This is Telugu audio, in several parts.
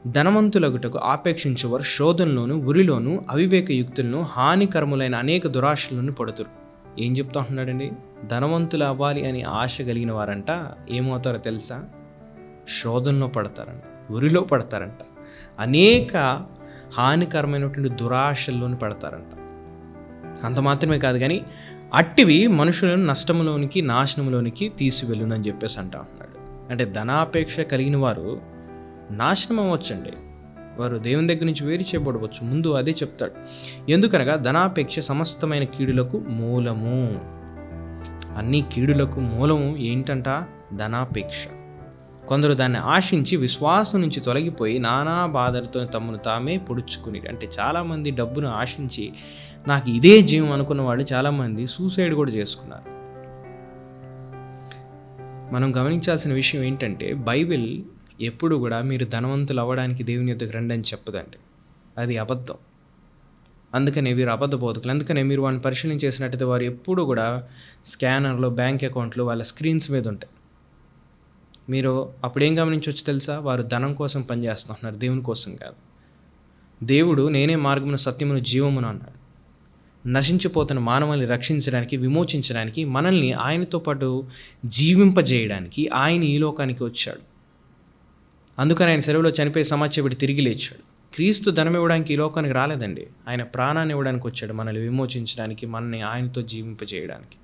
ధనవంతులగుటకు ఆపేక్షించువారు శోధనలోను ఉరిలోను అవివేక యుక్తులను హానికరములైన అనేక దురాశలను పడుతురు. ఏం చెప్తా ఉంటున్నాడండి? ధనవంతులు అవ్వాలి అని ఆశ కలిగిన వారంట ఏమవుతారో తెలుసా? శోధనలో పడతారంట, ఉరిలో పడతారంట, అనేక హానికరమైనటువంటి దురాశల్లోని పడతారంట. అంత మాత్రమే కాదు కానీ అట్టివి మనుషులను నష్టంలోనికి నాశనంలోనికి తీసివెళ్ళునని చెప్పేసి అంటా ఉన్నాడు. అంటే ధనాపేక్ష కలిగిన వారు నాశనం అవ్వచ్చండి, వారు దేవుని దగ్గర నుంచి వేరు చేయబడవచ్చు. ముందు అదే చెప్తాడు. ఎందుకనగా ధనాపేక్ష సమస్తమైన కీడులకు మూలము. అన్ని కీడులకు మూలము ఏంటంట? ధనాపేక్ష. కొందరు దాన్ని ఆశించి విశ్వాసం నుంచి తొలగిపోయి నానా బాధలతో తమను తామే పొడుచుకుని, అంటే చాలామంది డబ్బును ఆశించి నాకు ఇదే జీవం అనుకున్న వాళ్ళు చాలామంది సూసైడ్ కూడా చేసుకున్నారు. మనం గమనించాల్సిన విషయం ఏంటంటే బైబిల్ ఎప్పుడు కూడా మీరు ధనవంతులు అవ్వడానికి దేవుని యొద్దకు రండి అని చెప్పదండి. అది అబద్ధం. అందుకనే వీరు అబద్ధ బోధకులు. అందుకనే మీరు వారిని పరిశీలన చేసినట్టయితే వారు ఎప్పుడు కూడా స్కానర్లో, బ్యాంక్ అకౌంట్లు వాళ్ళ స్క్రీన్స్ మీద ఉంటాయి. మీరు అప్పుడేం గమనించవచ్చు తెలుసా? వారు ధనం కోసం పనిచేస్తున్నారు, దేవుని కోసం కాదు. దేవుడు నేనే మార్గమును సత్యమును జీవమును అన్నాడు. నశించిపోతున్న మానవుల్ని రక్షించడానికి, విమోచించడానికి, మనల్ని ఆయనతో పాటు జీవింపజేయడానికి ఆయన ఈ లోకానికి వచ్చాడు. అందుకని ఆయన సెలవులో చనిపోయి సమాజపడి తిరిగి లేచాడు. క్రీస్తు ధనం ఇవ్వడానికి ఈ లోకానికి రాలేదండి, ఆయన ప్రాణాన్ని ఇవ్వడానికి వచ్చాడు, మనల్ని విమోచించడానికి, మనల్ని ఆయనతో జీవింపజేయడానికి,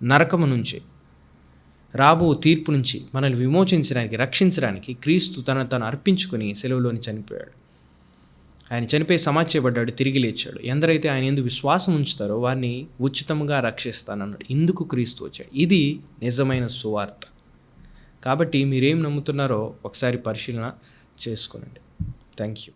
నరకము నుంచి, రాబో తీర్పు నుంచి మనల్ని విమోచించడానికి, రక్షించడానికి క్రీస్తు తను అర్పించుకొని సెలవులోని చనిపోయాడు. ఆయన చనిపోయి సమాధి చేయబడ్డాడు, తిరిగి లేచాడు. ఎందరైతే ఆయన యందు విశ్వాసం ఉంచుతారో వారిని ఉచితంగా రక్షిస్తానన్నాడు. ఇందుకు క్రీస్తు వచ్చాడు. ఇది నిజమైన సువార్త. కాబట్టి మీరేం నమ్ముతున్నారో ఒకసారి పరిశీలన చేసుకోనండి. Thank you.